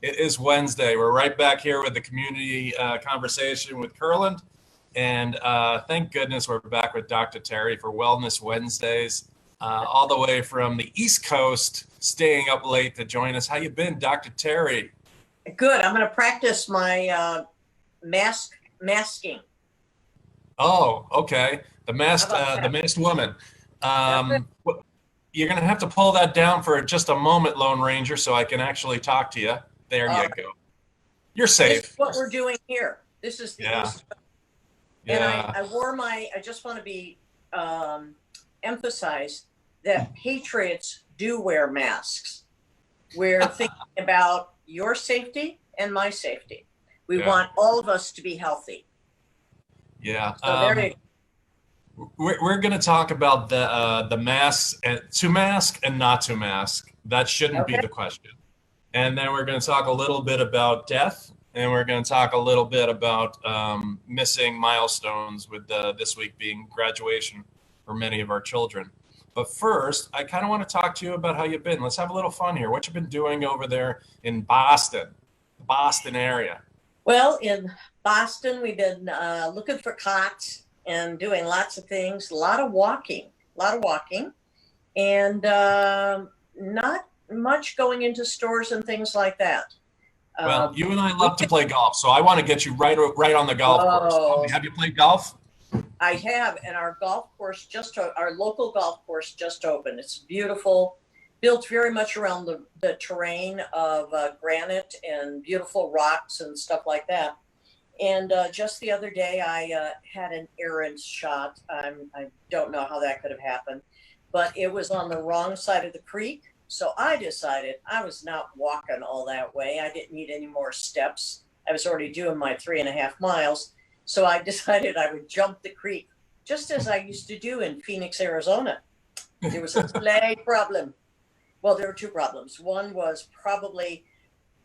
It is Wednesday. We're right back here with the community conversation with Curland. And thank goodness we're back with Dr. Terry for Wellness Wednesdays, all the way from the East Coast, staying up late to join us. How you been, Dr. Terry? Good. I'm going to practice my masking. Oh, okay. The masked woman. You're going to have to pull that down for just a moment, Lone Ranger, so I can actually talk to you. There you go. You're safe. This is what we're doing here. This is the East. And I wore I just want to be emphasize that patriots do wear masks. We're thinking about your safety and my safety. We want all of us to be healthy. Yeah. So we're going to talk about the masks, and to mask and not to mask. That shouldn't be the question. And then we're going to talk a little bit about death, and we're going to talk a little bit about missing milestones, with this week being graduation for many of our children. But first, I kind of want to talk to you about how you've been. Let's have a little fun here. What you've been doing over there in Boston, the Boston area. Well, in Boston, we've been looking for cots and doing lots of things, a lot of walking, and not much going into stores and things like that. Well, you and I love to play golf, so I want to get you right on the golf course. Have you played golf? I have, and our local golf course just opened. It's beautiful, built very much around the terrain of granite and beautiful rocks and stuff like that. And just the other day, I had an errant shot. I don't know how that could have happened, but it was on the wrong side of the creek. So I decided I was not walking all that way. I didn't need any more steps. I was already doing my 3.5 miles. So I decided I would jump the creek, just as I used to do in Phoenix, Arizona. There was a slight problem. Well, there were two problems. One was probably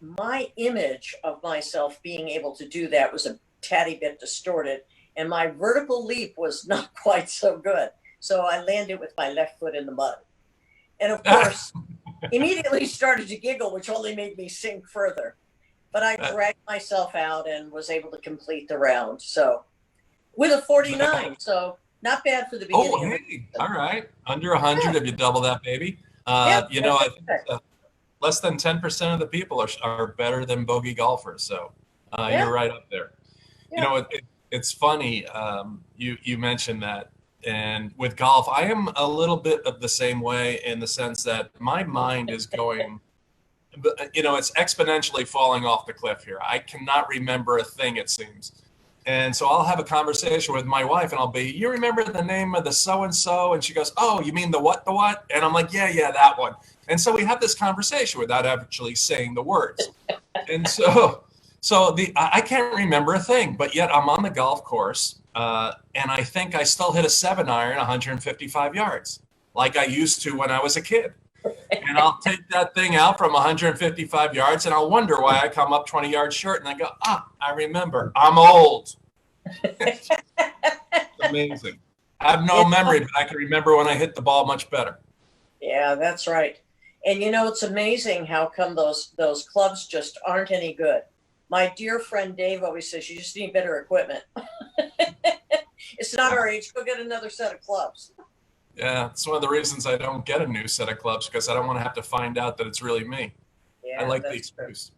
my image of myself being able to do that was a tatty bit distorted, and my vertical leap was not quite so good. So I landed with my left foot in the mud. And of course, immediately started to giggle, which only made me sink further. But I dragged myself out and was able to complete the round. So with a 49, so not bad for the beginning. Oh, hey, all right. Under 100, if you double that, baby. I think less than 10% of the people are better than bogey golfers. So you're right up there. Yeah. It's funny. You mentioned that. And with golf, I am a little bit of the same way, in the sense that my mind is going, it's exponentially falling off the cliff here. I cannot remember a thing, it seems. And so I'll have a conversation with my wife, and I'll be, you remember the name of the so-and-so? And she goes, oh, you mean the what? And I'm like, yeah, that one. And so we have this conversation without actually saying the words. And so I can't remember a thing, but yet I'm on the golf course, and I think I still hit a 7-iron 155 yards, like I used to when I was a kid. And I'll take that thing out from 155 yards, and I'll wonder why I come up 20 yards short. And I go, I remember. I'm old. It's amazing. I have no memory, but I can remember when I hit the ball much better. Yeah, that's right. And it's amazing how come those clubs just aren't any good. My dear friend Dave always says, you just need better equipment. It's not our age. Go get another set of clubs. Yeah, it's one of the reasons I don't get a new set of clubs, because I don't want to have to find out that it's really me. Yeah, I like the excuse.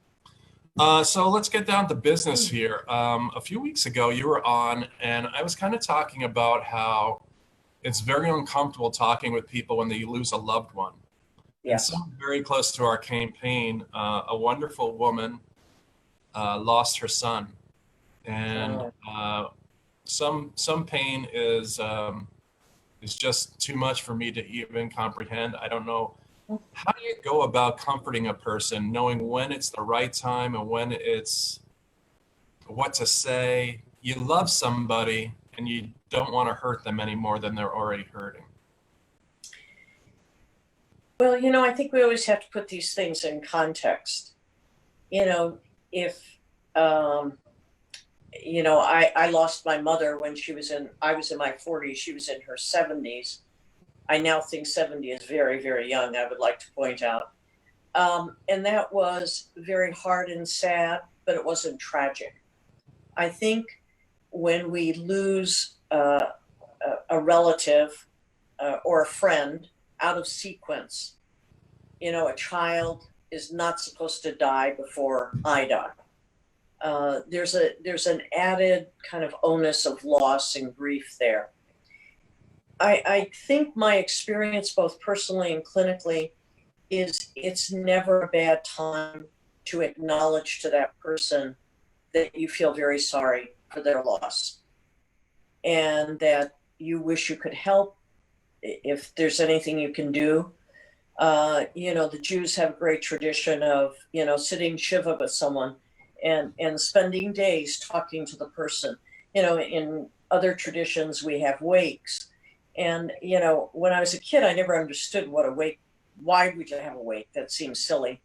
So let's get down to business here. A few weeks ago, you were on, and I was kind of talking about how it's very uncomfortable talking with people when they lose a loved one. Yes. And so very close to our campaign, a wonderful woman lost her son, and some pain is just too much for me to even comprehend. I don't know. How do you go about comforting a person, knowing when it's the right time and when it's what to say? You love somebody and you don't want to hurt them any more than they're already hurting. Well, I think we always have to put these things in context. If I lost my mother when I was in my 40s, she was in her 70s. I now think 70 is very, very young, I would like to point out. And that was very hard and sad, but it wasn't tragic. I think when we lose a relative or a friend out of sequence, a child is not supposed to die before I die. There's an added kind of onus of loss and grief there. I think my experience, both personally and clinically, is it's never a bad time to acknowledge to that person that you feel very sorry for their loss and that you wish you could help if there's anything you can do. The Jews have a great tradition of, sitting Shiva with someone and spending days talking to the person. In other traditions, we have wakes. And, when I was a kid, I never understood what a wake, why would you have a wake? That seems silly.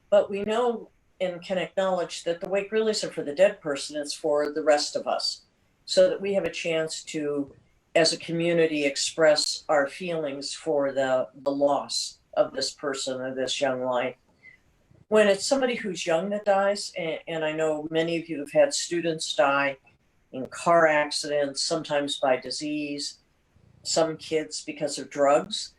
But we know and can acknowledge that the wake really isn't for the dead person, it's for the rest of us. So that we have a chance to, as a community, express our feelings for the loss of this person or this young life. When it's somebody who's young that dies, and I know many of you have had students die in car accidents, sometimes by disease, some kids because of drugs.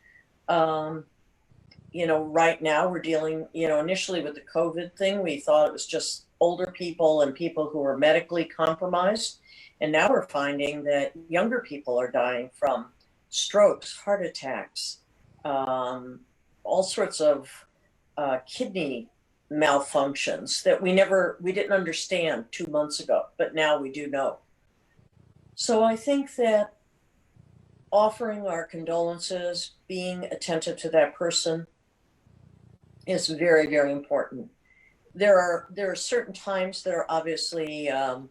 Right now we're dealing, initially with the COVID thing, we thought it was just older people and people who were medically compromised. And now we're finding that younger people are dying from strokes, heart attacks, all sorts of kidney malfunctions that we didn't understand 2 months ago, but now we do know. So I think that offering our condolences, being attentive to that person is very, very important. There are certain times that are obviously kind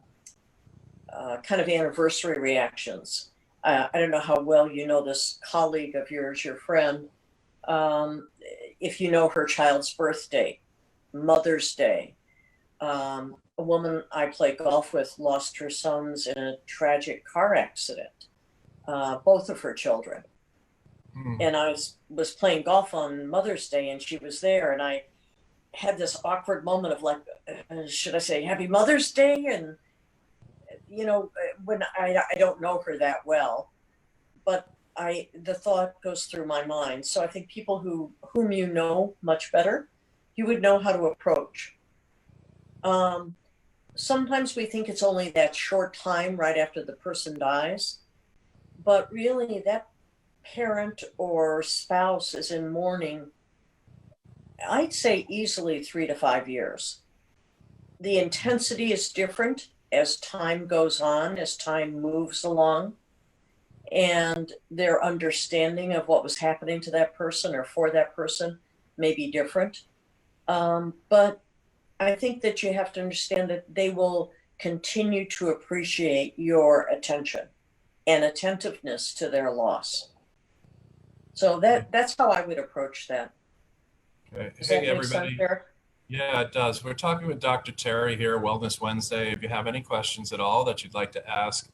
of anniversary reactions. I don't know how well you know this colleague of yours, your friend, if you know her child's birthday, Mother's Day. A woman I play golf with lost her sons in a tragic car accident, both of her children. And I was playing golf on Mother's Day and she was there, and I had this awkward moment of like, should I say Happy Mother's Day? And, when I don't know her that well, but the thought goes through my mind. So I think people whom you know much better, you would know how to approach. Sometimes we think it's only that short time right after the person dies, but really that parent or spouse is in mourning, I'd say easily 3 to 5 years. The intensity is different as time goes on, as time moves along, and their understanding of what was happening to that person or for that person may be different. But I think that you have to understand that they will continue to appreciate your attention and attentiveness to their loss. So that's how I would approach that. Okay. Does Hey, that make sense, everybody. Eric? Yeah, it does. We're talking with Dr. Terry here, Wellness Wednesday. If you have any questions at all that you'd like to ask,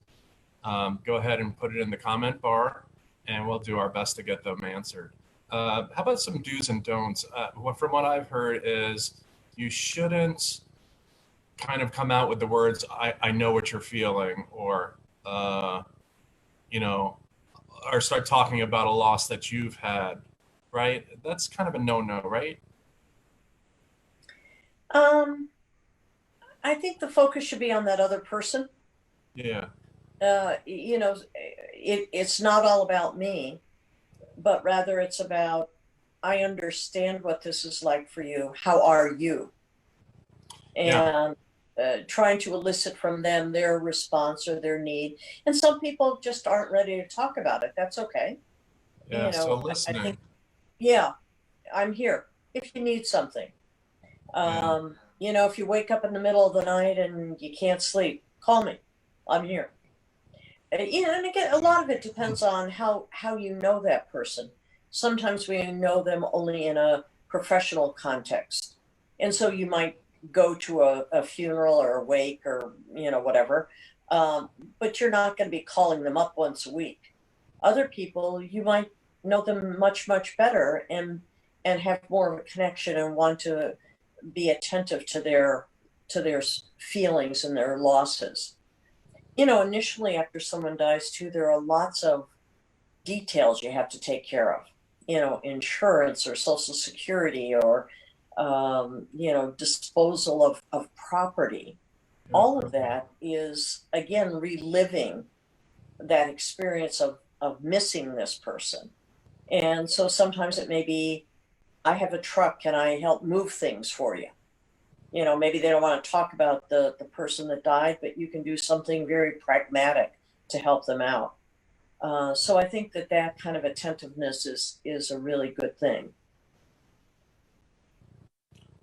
go ahead and put it in the comment bar, and we'll do our best to get them answered. How about some do's and don'ts? From what I've heard is you shouldn't kind of come out with the words, I know what you're feeling, or, or start talking about a loss that you've had, right? That's kind of a no-no, right? I think the focus should be on that other person. Yeah. It's not all about me, but rather it's about, I understand what this is like for you. How are you? And trying to elicit from them their response or their need. And some people just aren't ready to talk about it. That's okay. Yeah. So listening. I think, yeah, I'm here if you need something. If you wake up in the middle of the night and you can't sleep, call me. I'm here. And again, a lot of it depends on how you know that person. Sometimes we know them only in a professional context. And so you might go to a funeral or a wake or, whatever. But you're not going to be calling them up once a week. Other people, you might know them much, much better. And and have more of a connection and want to be attentive to their feelings and their losses. Initially after someone dies too, there are lots of details you have to take care of. Insurance or social security or disposal of property. All of that is again reliving that experience of missing this person. And so sometimes it may be, I have a truck, can I help move things for you? Maybe they don't want to talk about the person that died, but you can do something very pragmatic to help them out. So I think that kind of attentiveness is a really good thing.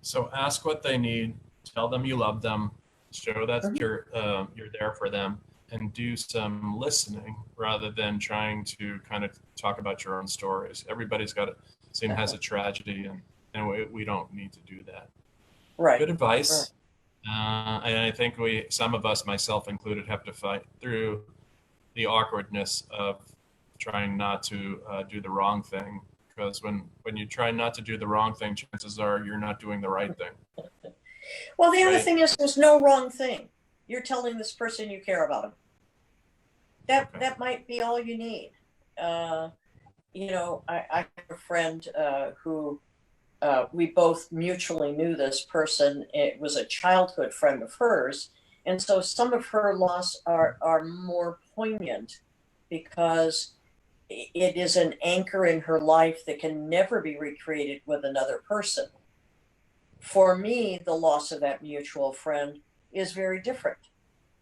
So ask what they need, tell them you love them, show that Mhm. you're there for them, and do some listening rather than trying to kind of talk about your own stories. Everybody's got has a tragedy, and we don't need to do that. Right, Good right. advice. And I think some of us, myself included, have to fight through the awkwardness of trying not to do the wrong thing. Because when you try not to do the wrong thing, chances are you're not doing the right thing, Well, the other right? thing is there's no wrong thing. You're telling this person you care about them. That Okay. that might be all you need. Uh, I have a friend who we both mutually knew this person. It was a childhood friend of hers. And so some of her loss are more poignant because it is an anchor in her life that can never be recreated with another person. For me, the loss of that mutual friend is very different.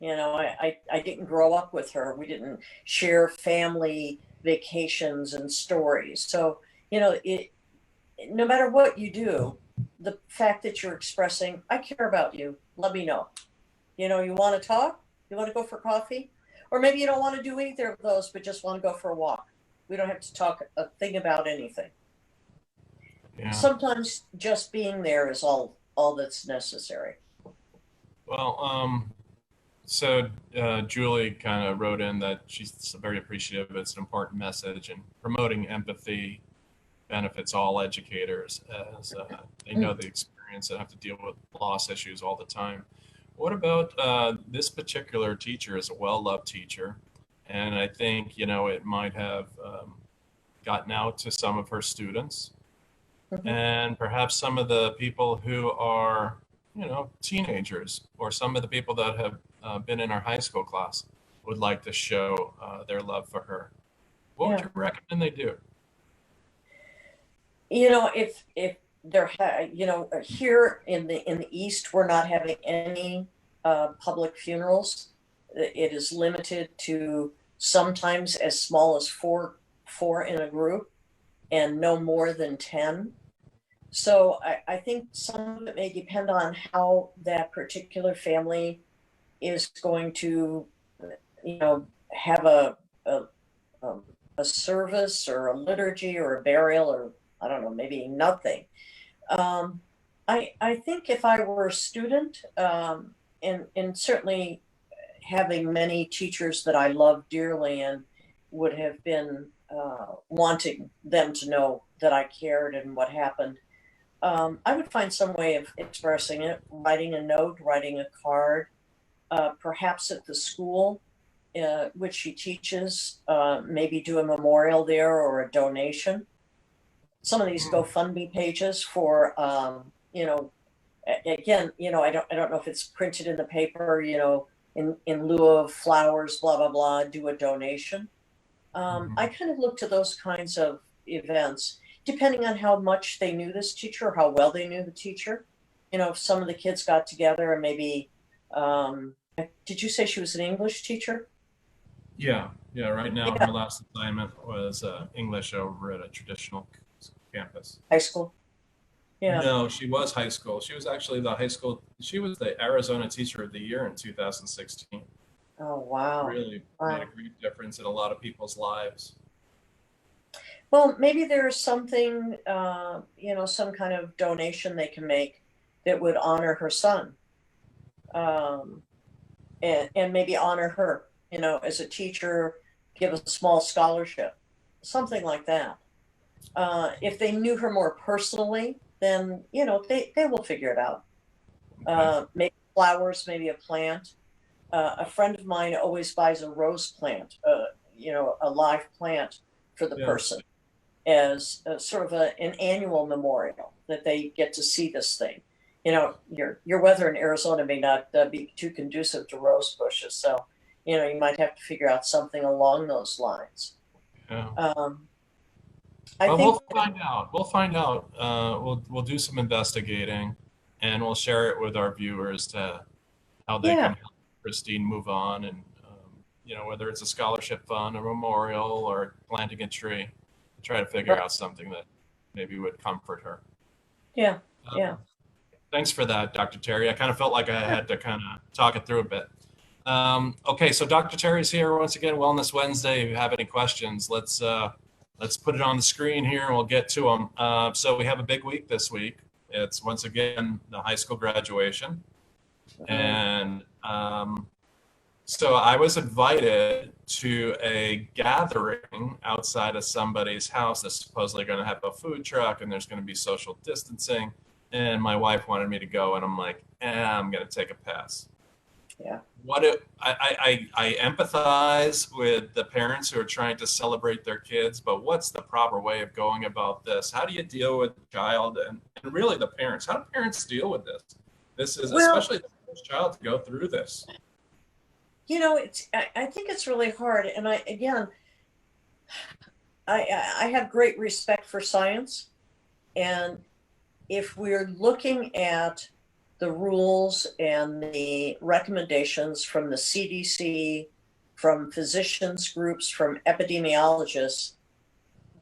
I didn't grow up with her. We didn't share family vacations and stories. So, no matter what you do, the fact that you're expressing, I care about you, let me know. You want to talk? You want to go for coffee? Or maybe you don't want to do either of those, but just want to go for a walk. We don't have to talk a thing about anything. Yeah. Sometimes just being there is all that's necessary. Well, so Julie kind of wrote in that she's very appreciative. It's an important message, and promoting empathy benefits all educators as they know the experience and have to deal with loss issues all the time. What about this particular teacher is a well-loved teacher, and I think it might have gotten out to some of her students Mhm. and perhaps some of the people who are teenagers or some of the people that have been in our high school class would like to show their love for her. What would Yeah. you recommend they do? If here in the East, we're not having any public funerals. It is limited to sometimes as small as four in a group and no more than 10. So I think some of it may depend on how that particular family is going to, have a, um, a service or a liturgy or a burial or I don't know, maybe nothing. Um, I think if I were a student, and certainly having many teachers that I love dearly and would have been wanting them to know that I cared and what happened, I would find some way of expressing it, writing a note, writing a card, perhaps at the school which she teaches, maybe do a memorial there or a donation. Some of these Hmm. GoFundMe pages for, again, I don't know if it's printed in the paper, in lieu of flowers, blah blah blah, do a donation. I Hmm. kind of look to those kinds of events, depending on how much they knew this teacher, or how well they knew the teacher. If some of the kids got together and maybe, did you say she was an English teacher? Yeah, yeah. Right now, Yeah, her last assignment was English over at a traditional campus. high school. Yeah. No, she was high school. She was actually the high school. She was the Arizona Teacher of the Year in 2016. Oh, wow. Really made a Wow. great difference in a lot of people's lives. Well, maybe there's something, some kind of donation they can make that would honor her son, um, and maybe honor her, as a teacher, give a small scholarship, something like that. If they knew her more personally, then they will figure it out. Okay. Maybe flowers, maybe a plant. A friend of mine always buys a rose plant, a live plant for the Yeah. person as sort of an annual memorial that they get to see this thing. Your weather in Arizona may not be too conducive to rose bushes, so you might have to figure out something along those lines. Yeah. Um, I Well, think, we'll find out. We'll find out. We'll do some investigating, and we'll share it with our viewers to how they yeah, can help Christine move on, and whether it's a scholarship fund, a memorial, or planting a tree, to try to figure right, out something that maybe would comfort her. yeah, yeah. Um, Thanks for that, Dr. Terry. I kind of felt like I had to kind of talk it through a bit. Okay, so Dr. Terry's here once again, Wellness Wednesday. If you have any questions, let's put it on the screen here and we'll get to them. So we have a big week this week. It's once again the high school graduation, Mm. and so I was invited to a gathering outside of somebody's house that's supposedly going to have a food truck and there's going to be social distancing. And my wife wanted me to go, and I'm like, I'm going to take a pass. Yeah. I empathize with the parents who are trying to celebrate their kids, but what's the proper way of going about this? How do you deal with the child and really the parents? How do parents deal with this? This is Well, especially the first child to go through this. I think it's really hard, and I have great respect for science, and if we're looking at the rules and the recommendations from the CDC, from physicians groups, from epidemiologists,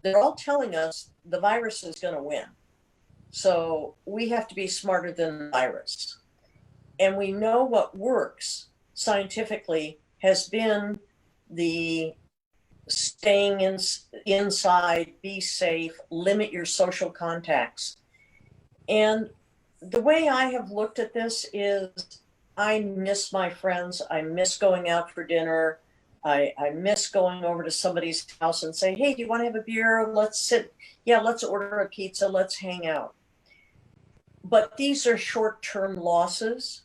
they're all telling us the virus is going to win. So we have to be smarter than the virus. And we know what works scientifically has been the inside, be safe, limit your social contacts. And the way I have looked at this is I miss my friends. I miss going out for dinner. I miss going over to somebody's house and say, hey, do you want to have a beer? Let's sit. Yeah, let's order a pizza. Let's hang out. But these are short term losses.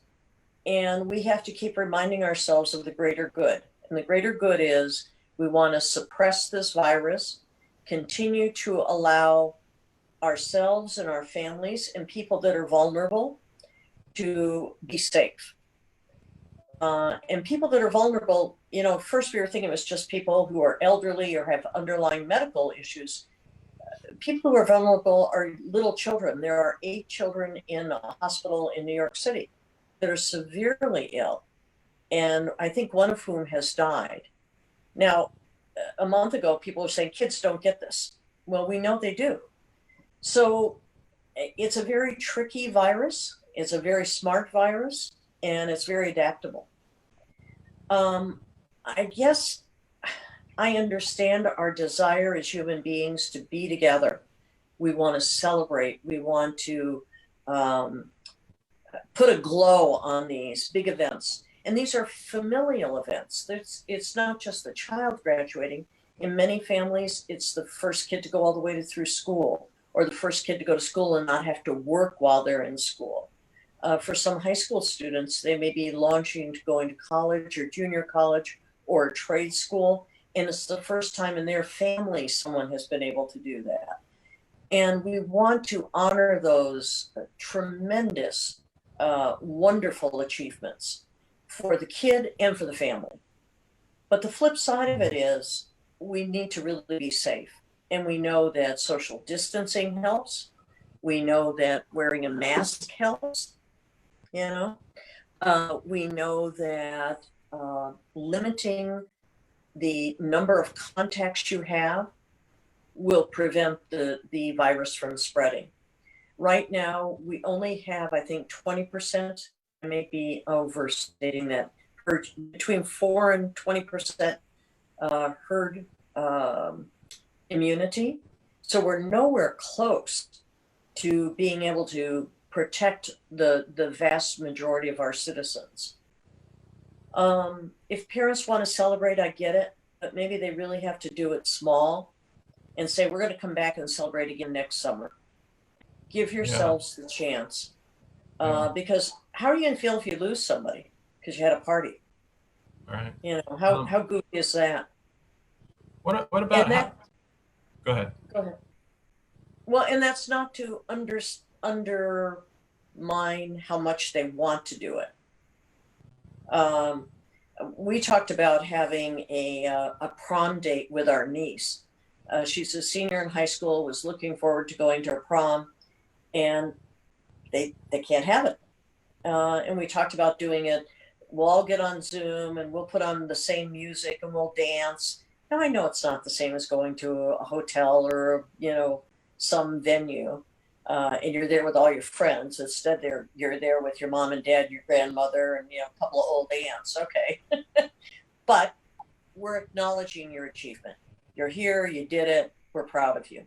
And we have to keep reminding ourselves of the greater good. And the greater good is we want to suppress this virus, continue to allow ourselves and our families and people that are vulnerable to be safe. And people that are vulnerable, first we were thinking it was just people who are elderly or have underlying medical issues. People who are vulnerable are little children. There are 8 children in a hospital in New York City that are severely ill, and I think one of whom has died. Now, a month ago, people were saying kids don't get this. Well, we know they do. So it's a very tricky virus. It's a very smart virus, and it's very adaptable. I guess I understand our desire as human beings to be together. We want to celebrate. We want to put a glow on these big events. And these are familial events. It's not just the child graduating. In many families, it's the first kid to go all the way through school, or the first kid to go to school and not have to work while they're in school. For some high school students, they may be launching to going to college or junior college or trade school. And it's the first time in their family someone has been able to do that. And we want to honor those tremendous, wonderful achievements for the kid and for the family. But the flip side of it is we need to really be safe. And we know that social distancing helps. We know that wearing a mask helps. We know that limiting the number of contacts you have will prevent the virus from spreading. Right now, we only have, I think, 20%, I may be overstating that, between 4 and 20% herd immunity. So we're nowhere close to being able to protect the vast majority of our citizens. If parents want to celebrate, I get it, but maybe they really have to do it small. and say, we're going to come back and celebrate again next summer. Give Yeah. yourselves the chance. Yeah. Because how are you going to feel if you lose somebody because you had a party? All right. You know, how goofy is that? What about And how? that, Go ahead. go ahead. Well, and that's not to undermine how much they want to do it. Um, we talked about having a prom date with our niece. She's a senior in high school, was looking forward to going to her prom, and they can't have it. And we talked about doing it. We'll all get on Zoom and we'll put on the same music and we'll dance. Now I know it's not the same as going to a hotel or some venue, and you're there with all your friends. Instead, you're there with your mom and dad, your grandmother, and a couple of old aunts. Okay, but we're acknowledging your achievement. You're here. You did it. We're proud of you.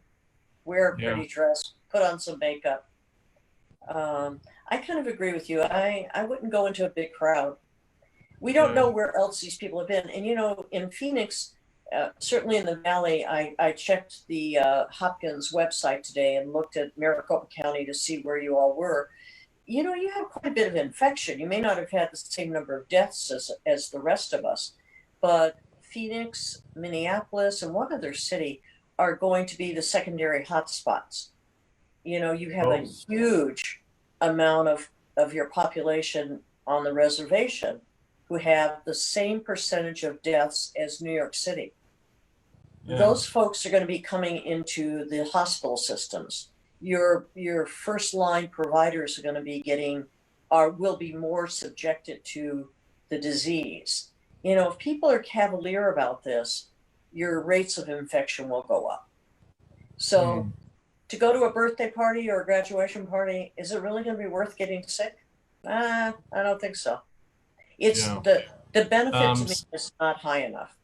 Wear a Yeah. pretty dress. Put on some makeup. I kind of agree with you. I wouldn't go into a big crowd. We don't Yeah. know where else these people have been. And in Phoenix, certainly in the Valley, I checked the Hopkins website today and looked at Maricopa County to see where you all were. You have quite a bit of infection. You may not have had the same number of deaths as the rest of us, but Phoenix, Minneapolis, and one other city are going to be the secondary hotspots. You have a Oh. huge amount of your population on the reservation who have the same percentage of deaths as New York City. Yeah. Those folks are going to be coming into the hospital systems. Your first line providers are going to be will be more subjected to the disease. If people are cavalier about this, your rates of infection will go up. So Hmm. to go to a birthday party or a graduation party, is it really going to be worth getting sick? I don't think so. It's Yeah. the benefit to me S- is not high enough.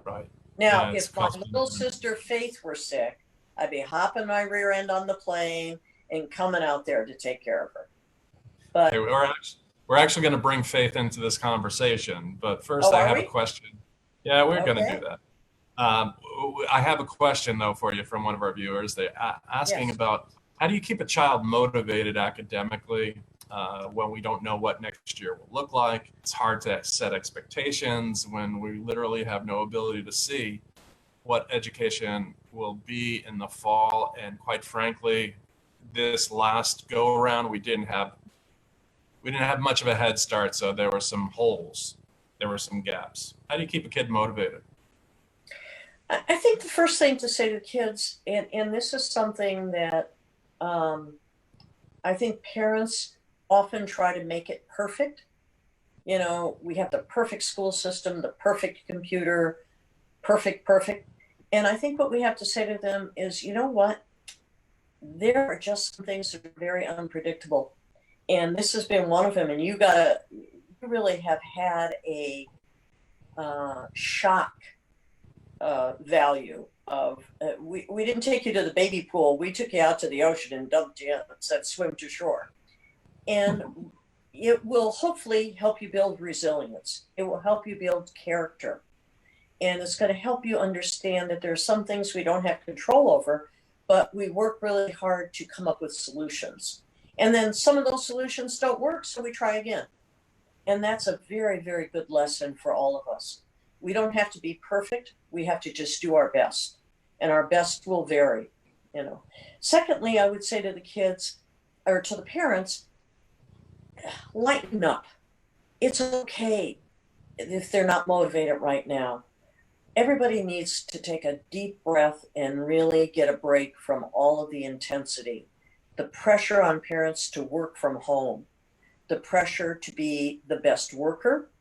right. Now, Yeah. It's if my cost little sister Faith were sick, I'd be hopping my rear end on the plane and coming out there to take care of her. Okay, But we're actually going to bring Faith into this conversation, but first oh, I are have a we? question. Yeah, we're going to do Okay. that. Um, I have a question though for you from one of our viewers. They're asking Yes. about how do you keep a child motivated academically when we don't know what next year will look like? It's hard to set expectations when we literally have no ability to see what education will be in the fall. And quite frankly, this last go around, we didn't have much of a head start, so there were some holes, there were some gaps. How do you keep a kid motivated? I think the first thing to say to kids, and this is something that um, I think parents often try to make it perfect. We have the perfect school system, the perfect computer, perfect, perfect. And I think what we have to say to them is, you know what? There are just some things that are very unpredictable. And this has been one of them. And you really have had a shock value of, we didn't take you to the baby pool. We took you out to the ocean and dumped you in and said, swim to shore. And it will hopefully help you build resilience. It will help you build character. And it's going to help you understand that there are some things we don't have control over, but we work really hard to come up with solutions. And then some of those solutions don't work, so we try again. And that's a very, very good lesson for all of us. We don't have to be perfect. We have to just do our best. And our best will vary. Secondly, I would say to the kids or to the parents, lighten up. It's okay if they're not motivated right now. Everybody needs to take a deep breath and really get a break from all of the intensity. The pressure on parents to work from home, the pressure to be the best worker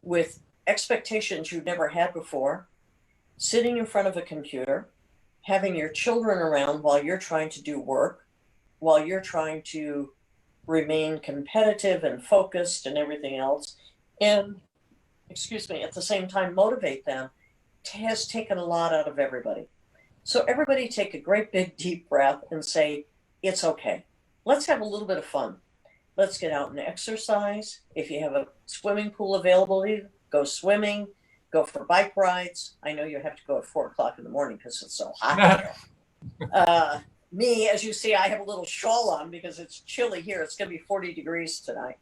with expectations you've never had before, sitting in front of a computer, having your children around while you're trying to do work, while you're trying to remain competitive and focused and everything else, and, excuse me, at the same time motivate them, has taken a lot out of everybody. So everybody take a great big deep breath and say, it's okay. Let's have a little bit of fun. Let's get out and exercise. If you have a swimming pool available, go swimming. go for bike rides. I know you have to go at 4 o'clock in the morning because it's so hot there. Me, as you see, I have a little shawl on because it's chilly here. It's going to be 40 degrees tonight.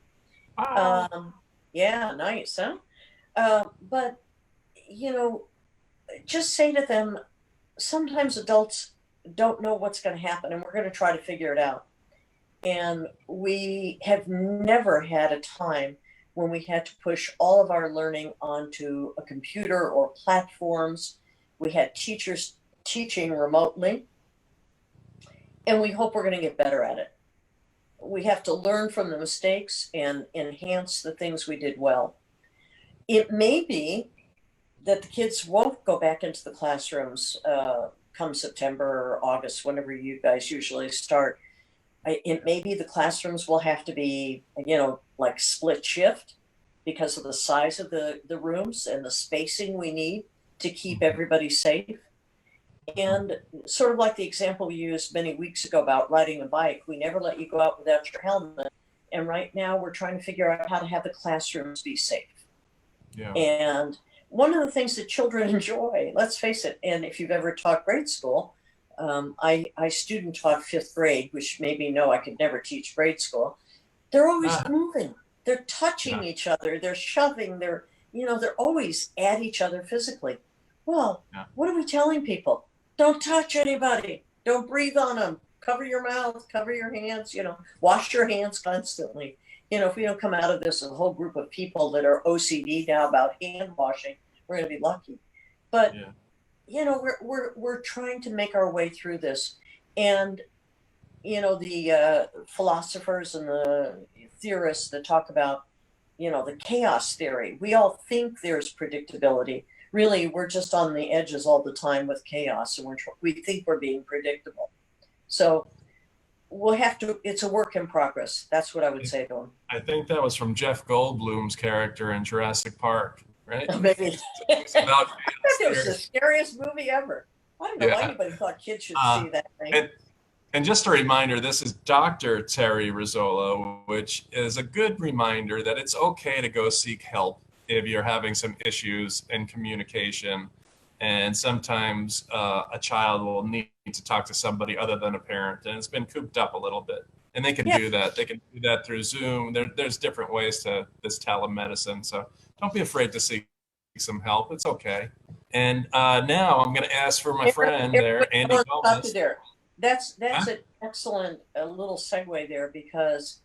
Wow. Yeah, nice, huh? But, you know, just say to them, sometimes adults don't know what's going to happen, and we're going to try to figure it out. And we have never had a time when we had to push all of our learning onto a computer or platforms. We had teachers teaching remotely, and we hope we're going to get better at it. We have to learn from the mistakes and enhance the things we did well. It may be that the kids won't go back into the classrooms come September or August, whenever you guys usually start. It may be the classrooms will have to be, like split shift because of the size of the rooms and the spacing we need to keep everybody safe. And sort of like the example we used many weeks ago about riding a bike, we never let you go out without your helmet. And right now we're trying to figure out how to have the classrooms be safe. Yeah. And one of the things that children enjoy, let's face it, and if you've ever taught grade school, I student taught fifth grade, which made me know I could never teach grade school. They're always moving. They're touching each other. They're shoving. They're always at each other physically. Well, what are we telling people? Don't touch anybody. Don't breathe on them. Cover your mouth. Cover your hands. Wash your hands constantly. If we don't come out of this with a whole group of people that are OCD now about hand washing, we're going to be lucky. But we're trying to make our way through this, and the philosophers and the theorists that talk about the chaos theory. We all think there's predictability. Really, we're just on the edges all the time with chaos, and we think we're being predictable. So we'll have to. It's a work in progress. That's what I would say to them. I think that was from Jeff Goldblum's character in Jurassic Park, right? Maybe. It's about It was the scariest movie ever. I don't know why anybody thought kids should see that thing. And just a reminder, this is Dr. Terry Risolo, which is a good reminder that it's okay to go seek help if you're having some issues in communication. And sometimes a child will need to talk to somebody other than a parent, and it's been cooped up a little bit. And they can do that. They can do that through Zoom. There's different ways to this telemedicine. So don't be afraid to seek some help. It's okay. And now I'm going to ask for my friend there, Andy Gomez. That's an excellent little segue there, because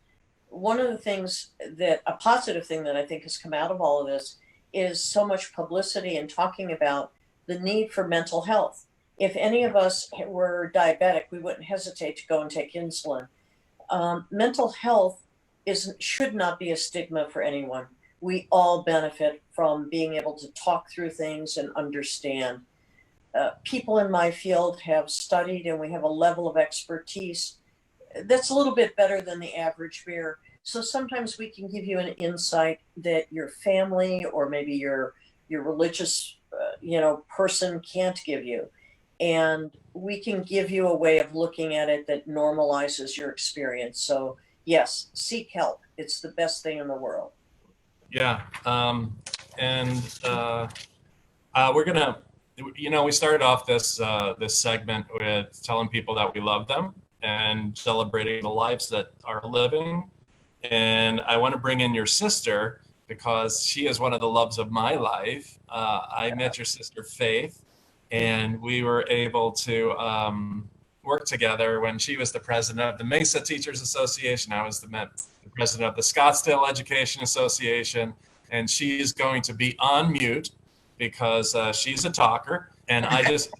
one of the things a positive thing that I think has come out of all of this is so much publicity and talking about the need for mental health. If any of us were diabetic, we wouldn't hesitate to go and take insulin. Mental health should not be a stigma for anyone. We all benefit from being able to talk through things and understand. People in my field have studied, and we have a level of expertise that's a little bit better than the average bear. So sometimes we can give you an insight that your family or maybe your religious person can't give you. And we can give you a way of looking at it that normalizes your experience. So yes, seek help. It's the best thing in the world. Yeah. We're going to, we started off this segment with telling people that we love them and celebrating the lives that are living. And I want to bring in your sister because she is one of the loves of my life. I met your sister, Faith, and we were able to work together when she was the president of the Mesa Teachers Association. I was the president of the Scottsdale Education Association, and she is going to be on mute because she's a talker, and I just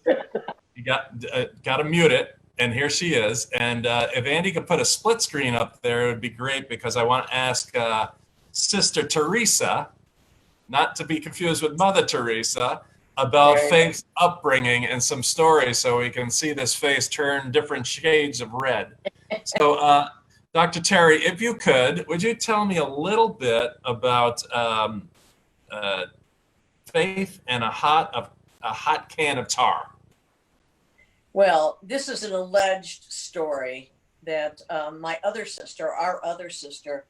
you got to mute it. And here she is. And if Andy could put a split screen up there, it would be great, because I want to ask Sister Theresa, not to be confused with Mother Teresa, about Faith's upbringing and some stories, so we can see this face turn different shades of red. So, Dr. Terry, if you could, would you tell me a little bit about Faith and a hot can of tar? Well, this is an alleged story that our other sister,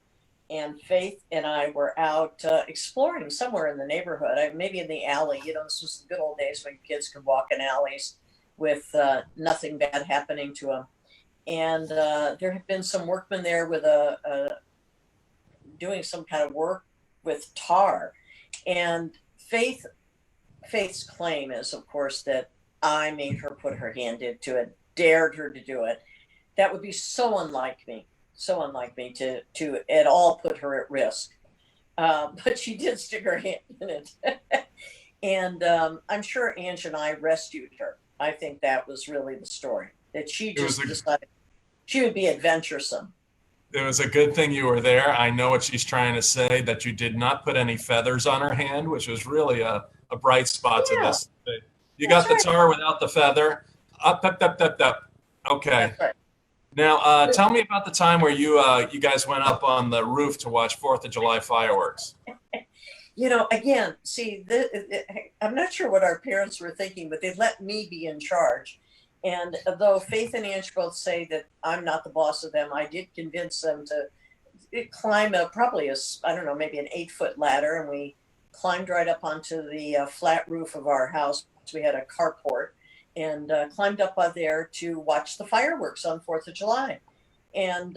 and Faith and I were out exploring somewhere in the neighborhood, maybe in the alley. This was the good old days when kids could walk in alleys with nothing bad happening to them. And there had been some workmen there with doing some kind of work with tar. And Faith's claim is, of course, that I made her put her hand into it, dared her to do it. That would be so unlike me to at all put her at risk. But she did stick her hand in it. And I'm sure Ange and I rescued her. I think that was really the story, that she just decided she would be adventuresome. It was a good thing you were there. I know what she's trying to say, that you did not put any feathers on her hand, which was really a bright spot to this. You got the tar without the feather. Up. Okay. Right. Now, tell me about the time where you guys went up on the roof to watch 4th of July fireworks. Again, see, I'm not sure what our parents were thinking, but they let me be in charge. And though Faith and Ange both say that I'm not the boss of them, I did convince them to climb I don't know, maybe an 8-foot ladder. And we climbed right up onto the flat roof of our house. We had a carport, and climbed up there to watch the fireworks on 4th of July. And,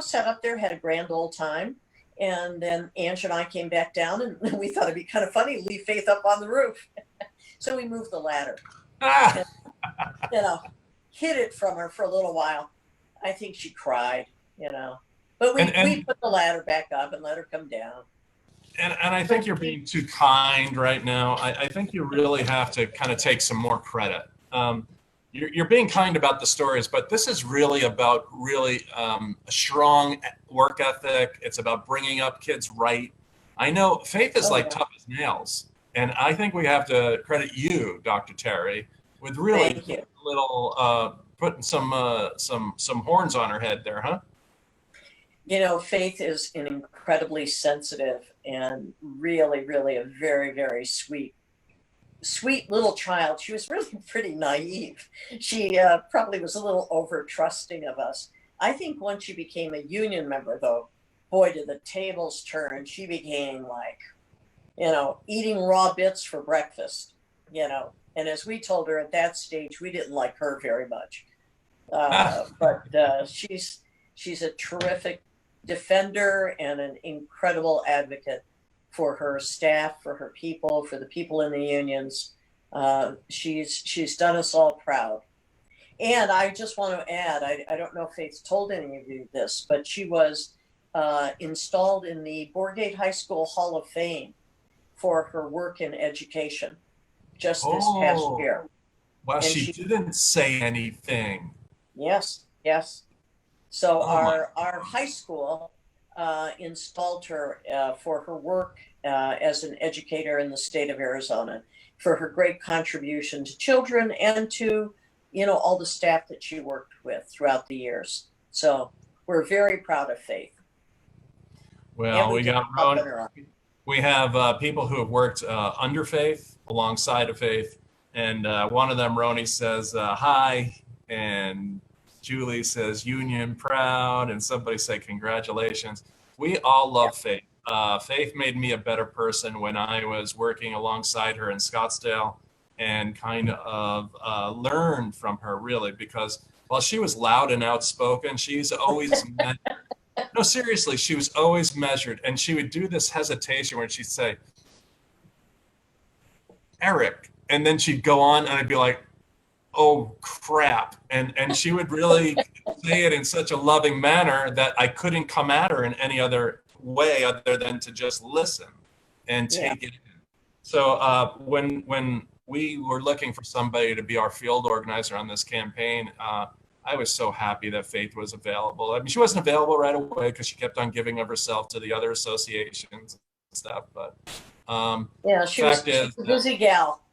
sat up there, had a grand old time. And then Ange and I came back down, and we thought it'd be kind of funny to leave Faith up on the roof. So we moved the ladder. And, hid it from her for a little while. I think she cried, But we put the ladder back up and let her come down. And I think you're being too kind right now. I think you really have to kind of take some more credit. You're being kind about the stories, but this is really about a strong work ethic. It's about bringing up kids right. I know Faith is tough as nails, and I think we have to credit you, Dr. Terry, with really putting some horns on her head there, huh? Faith is an incredibly sensitive and really, really a very, very sweet little child. She was really pretty naive. She probably was a little over trusting of us. I think once she became a union member, though, boy, did the tables turn. She became eating raw bits for breakfast, And as we told her at that stage, we didn't like her very much. But she's a terrific defender and an incredible advocate for her staff, for her people, for the people in the unions. She's done us all proud. And I just want to add, I don't know if Faith told any of you this, but she was installed in the Borgate High School Hall of Fame for her work in education just this past year. Well, she didn't say anything. Yes. So our high school installed her for her work as an educator in the state of Arizona, for her great contribution to children and to, all the staff that she worked with throughout the years. So we're very proud of Faith. Well, we have people who have worked under Faith, alongside of Faith, and one of them, Roni, says hi, and Julie says union proud, and somebody say congratulations. We all love Faith. Faith made me a better person when I was working alongside her in Scottsdale, and kind of learned from her, really, because while she was loud and outspoken, she's always no, seriously, she was always measured, and she would do this hesitation where she'd say, Eric, and then she'd go on, and I'd be like, oh crap, and she would really say it in such a loving manner that I couldn't come at her in any other way other than to just listen and take it in. So when we were looking for somebody to be our field organizer on this campaign, I was so happy that Faith was available. I mean, she wasn't available right away because she kept on giving of herself to the other associations and stuff, but she's a busy gal.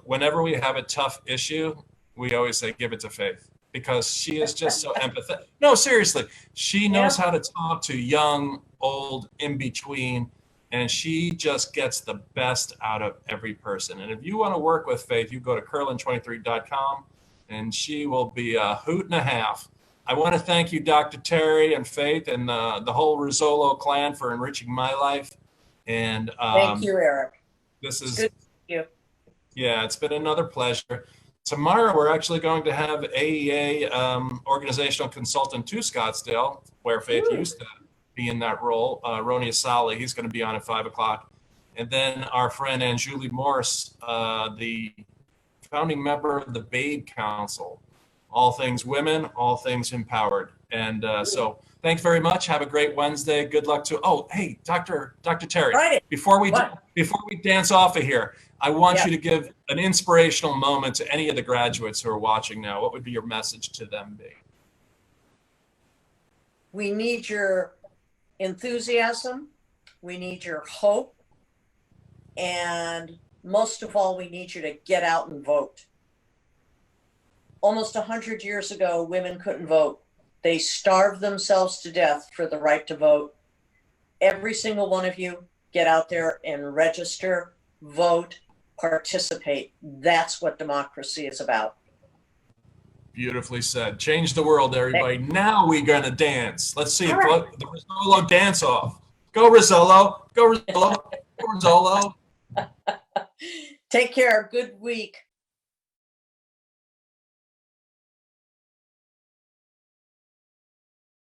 Whenever we have a tough issue, we always say, give it to Faith, because she is just so empathetic. No, seriously, she knows how to talk to young, old, in between, and she just gets the best out of every person. And if you want to work with Faith, you go to curlin23.com, and she will be a hoot and a half. I want to thank you, Dr. Terry and Faith, and the whole Risolo clan for enriching my life. And Thank you, Eric. This It's is good to see you. Yeah, it's been another pleasure. Tomorrow, we're actually going to have AEA organizational consultant to Scottsdale, where Faith used to be in that role. Roni Asali, he's going to be on at 5 o'clock. And then our friend Anjuli Morse, the founding member of the Babe Council. All things women, all things empowered. And so thanks very much. Have a great Wednesday. Good luck to, oh, hey, Dr. Terry, Right. before we dance off of here, I want you to give an inspirational moment to any of the graduates who are watching now. What would be your message to them be? We need your enthusiasm. We need your hope. And most of all, we need you to get out and vote. Almost 100 years ago, women couldn't vote. They starved themselves to death for the right to vote. Every single one of you, get out there and register, vote, participate. That's what democracy is about. Beautifully said. Change the world, everybody. Now we're going to dance. Let's see the Risolo dance off. Go Risolo. Go Risolo. Go Risolo. Take care. Good week.